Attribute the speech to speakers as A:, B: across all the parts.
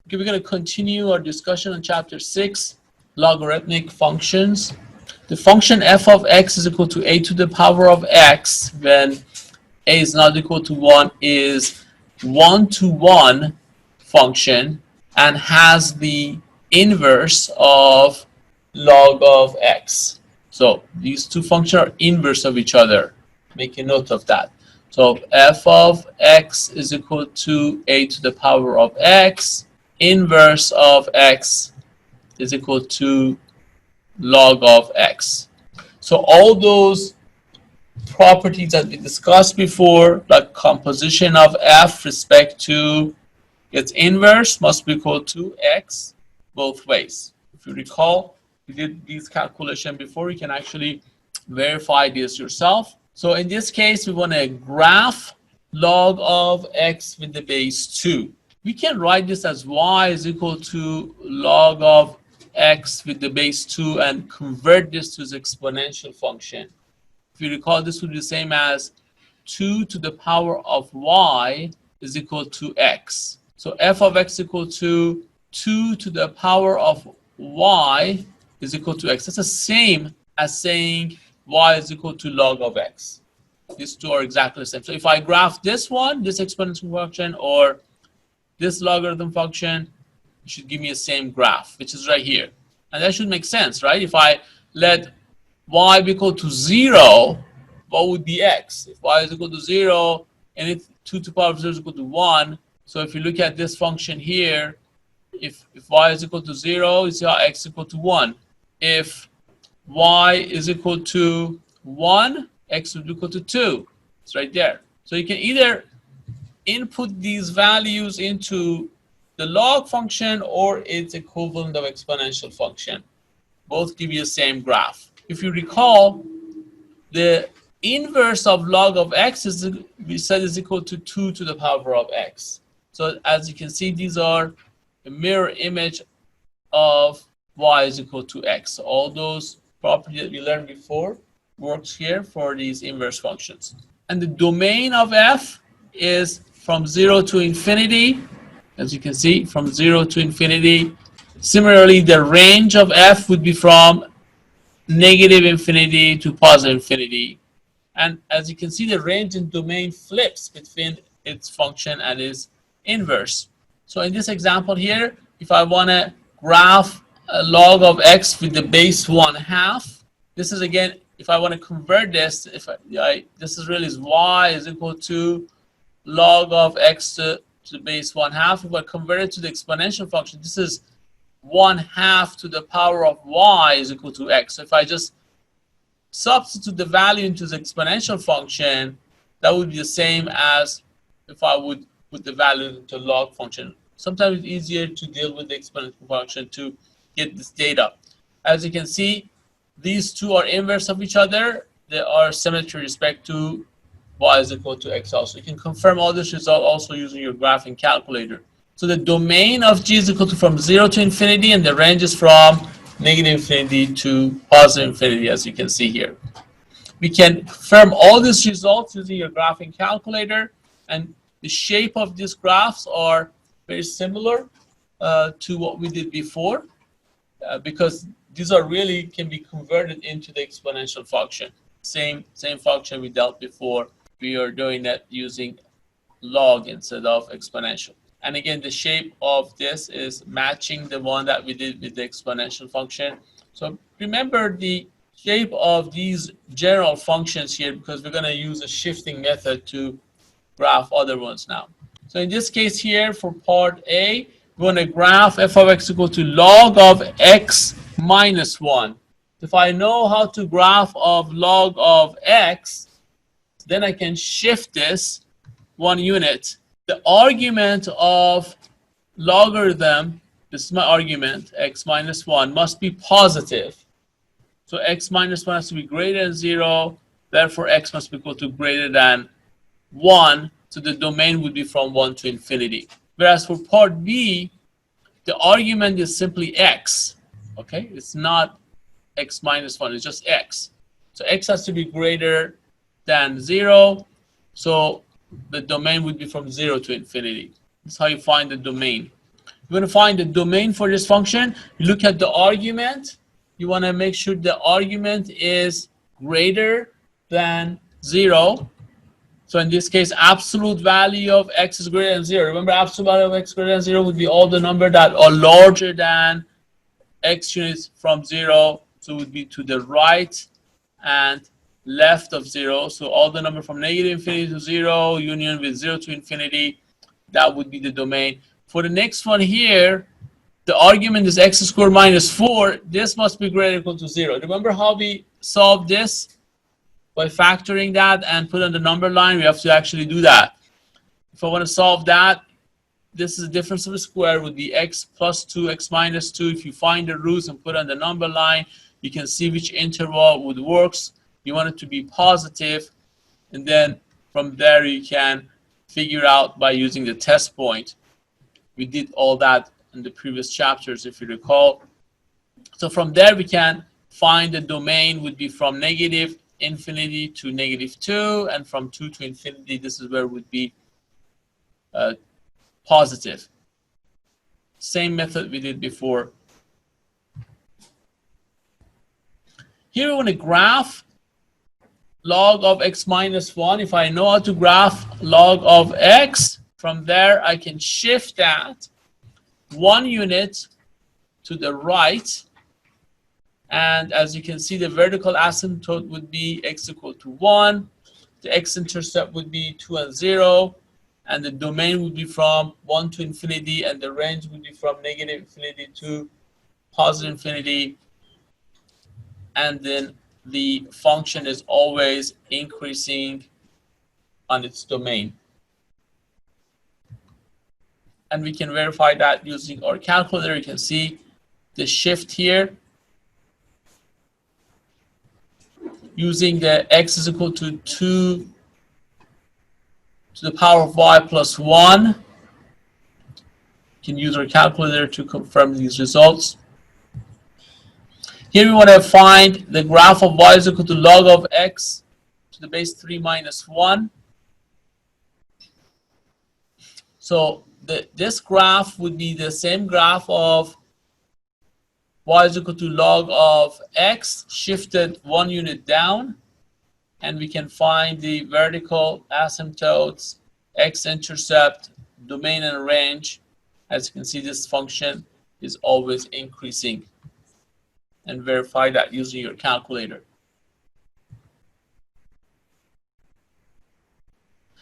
A: Okay, we're going to continue our discussion on chapter 6, logarithmic functions. The function f of x is equal to a to the power of x when a is not equal to 1 is one-to-one function and has the inverse of log of x. So these two functions are inverse of each other. Make a note of that. So f of x is equal to a to the power of x. Inverse of x is equal to log of x. So all those properties that we discussed before, like composition of f respect to its inverse must be equal to x both ways. If you recall, we did these calculations before. You can actually verify this yourself. So in this case, we want to graph log of x with the base 2. We can write this as y is equal to log of x with the base 2 and convert this to the exponential function. If you recall, this would be the same as 2 to the power of y is equal to x. So f of x equal to 2 to the power of y is equal to x. That's the same as saying y is equal to log of x. These two are exactly the same. So if I graph this one, this exponential function, or this logarithm function, it should give me the same graph, which is right here. And that should make sense, right? If I let y be equal to 0, what would be x? If y is equal to 0 and if 2 to the power of 0 is equal to 1, so if you look at this function here, if y is equal to 0, you see how x is equal to 1. If y is equal to 1, x would be equal to 2. It's right there. So you can either input these values into the log function or its equivalent of exponential function. Both give you the same graph. If you recall, the inverse of log of x is, we said, is equal to 2 to the power of x. So as you can see, these are a mirror image of y is equal to x. So all those properties that we learned before works here for these inverse functions. And the domain of f is from 0 to infinity, as you can see, from 0 to infinity. Similarly, the range of f would be from negative infinity to positive infinity. And as you can see, the range and domain flips between its function and its inverse. So in this example here, if I want to graph a log of x with the base 1/2, this is again, if I want to convert this, this is really y is equal to log of x to the base 1/2. If I convert it to the exponential function, this is 1/2 to the power of y is equal to x. So if I just substitute the value into the exponential function, that would be the same as if I would put the value into log function. Sometimes it's easier to deal with the exponential function to get this data. As you can see, these two are inverse of each other. They are symmetry with respect to y is equal to x also. You can confirm all this result also using your graphing calculator. So the domain of g is equal to from 0 to infinity, and the range is from negative infinity to positive infinity, as you can see here. We can confirm all these results using your graphing calculator, and the shape of these graphs are very similar to what we did before, because these are really can be converted into the exponential function. Same function we dealt before. We are doing that using log instead of exponential. And again, the shape of this is matching the one that we did with the exponential function. So remember the shape of these general functions here, because we're going to use a shifting method to graph other ones now. So in this case here, for part A, we want to graph f of x equal to log of x minus 1. If I know how to graph of log of x, then I can shift this 1 unit. The argument of logarithm, this is my argument, x minus 1, must be positive. So x minus 1 has to be greater than 0. Therefore, x must be equal to greater than 1. So the domain would be from 1 to infinity. Whereas for part B, the argument is simply x. Okay? It's not x minus 1. It's just x. So x has to be greater than 0. So the domain would be from 0 to infinity. That's how you find the domain. You want to find the domain for this function. You look at the argument. You want to make sure the argument is greater than 0. So in this case, absolute value of x is greater than 0. Remember, absolute value of x greater than 0 would be all the numbers that are larger than x units from 0. So it would be to the right and left of 0. So all the number from negative infinity to 0, union with 0 to infinity, that would be the domain. For the next one here, the argument is x squared minus 4. This must be greater or equal to 0. Remember how we solved this? By factoring that and put on the number line, we have to actually do that. If I want to solve that, this is the difference of the square would be x plus 2, x minus 2. If you find the roots and put on the number line, you can see which interval would work. You want it to be positive, and then from there you can figure out by using the test point. We did all that in the previous chapters, if you recall. So from there we can find the domain would be from negative infinity to negative 2, and from 2 to infinity, this is where it would be positive. Same method we did before. Here we want to graph log of x minus 1. If I know how to graph log of x, from there I can shift that 1 unit to the right. And as you can see, the vertical asymptote would be x equal to 1. The x-intercept would be 2 and 0. And the domain would be from 1 to infinity. And the range would be from negative infinity to positive infinity. And then the function is always increasing on its domain. And we can verify that using our calculator. You can see the shift here. Using the x is equal to 2 to the power of y plus 1. You can use our calculator to confirm these results. Here we want to find the graph of y is equal to log of x to the base 3 minus 1. So this graph would be the same graph of y is equal to log of x shifted 1 unit down, and we can find the vertical asymptotes, x-intercept, domain, and range. As you can see, this function is always increasing, and verify that using your calculator.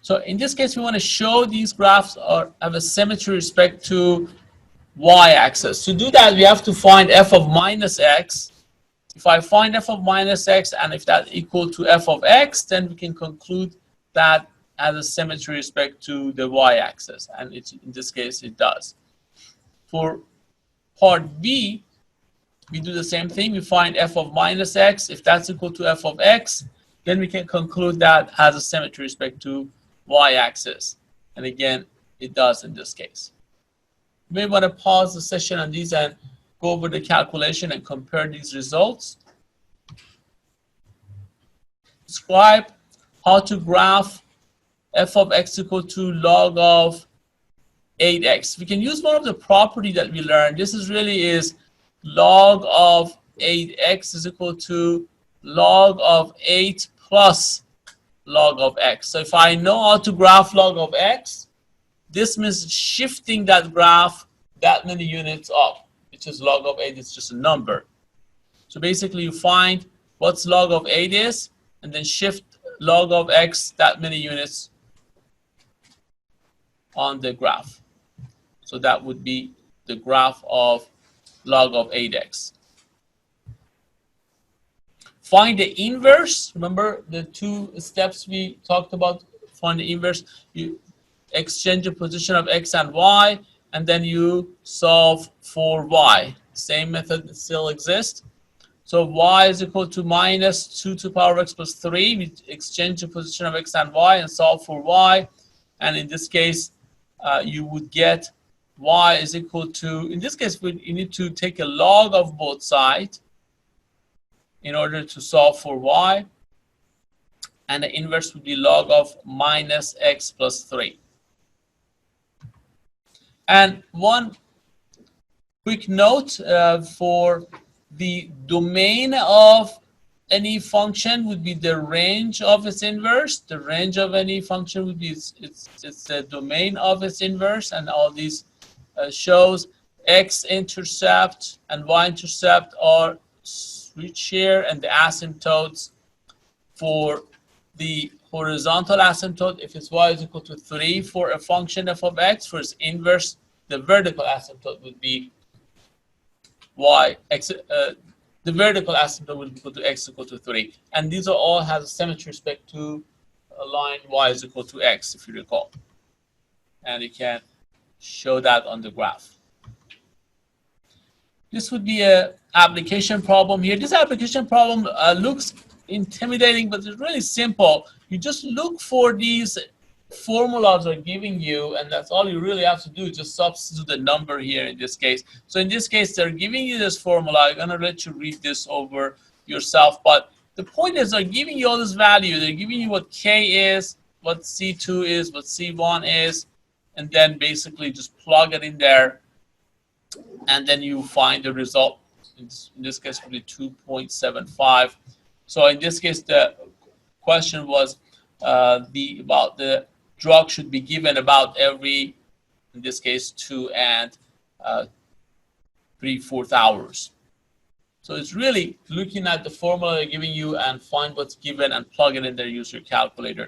A: So in this case, we want to show these graphs have a symmetry with respect to y-axis. To do that, we have to find f of minus x. If I find f of minus x, and if that's equal to f of x, then we can conclude that has a symmetry with respect to the y-axis. And it's, in this case, it does. For part B, we do the same thing. We find f of minus x. If that's equal to f of x, then we can conclude that has a symmetry with respect to y-axis. And again, it does in this case. You may want to pause the session on these and go over the calculation and compare these results. Describe how to graph f of x equal to log of 8x. We can use one of the property that we learned. This is really is log of 8x is equal to log of 8 plus log of x. So if I know how to graph log of x, this means shifting that graph that many units up, which is log of 8 is just a number. So basically you find what's log of 8 is, and then shift log of x that many units on the graph. So that would be the graph of log of 8x. Find the inverse. Remember the two steps we talked about. Find the inverse. You exchange the position of x and y, and then you solve for y. Same method still exists. So y is equal to minus 2 to the power of x plus 3. We exchange the position of x and y and solve for y. And in this case, you would get y is equal to, in this case, you need to take a log of both sides in order to solve for y. And the inverse would be log of minus x plus 3. And one Quick note for the domain of any function would be the range of its inverse. The range of any function would be it's the domain of its inverse, and all these shows x-intercept and y-intercept are switch here, and the asymptotes for the horizontal asymptote, if its y is equal to 3 for a function f of x, for its inverse, the vertical asymptote would be y, x, the vertical asymptote will be equal to x equal to 3. And these are all has a symmetry respect to a line y is equal to x, if you recall. And you can show that on the graph. This would be an application problem here. This application problem looks intimidating, but it's really simple. You just look for these formulas are giving you, and that's all you really have to do, just substitute the number here in this case. So in this case, they're giving you this formula. I'm gonna let you read this over yourself, but the point is they're giving you all this value. They're giving you what K is, what C2 is, what C1 is, and then basically just plug it in there, and then you find the result. In this case, it would be 2.75. So in this case, the question was about the drug should be given about every, in this case, 2 and 3/4 hours. So it's really looking at the formula they're giving you and find what's given and plug it in there, use your calculator.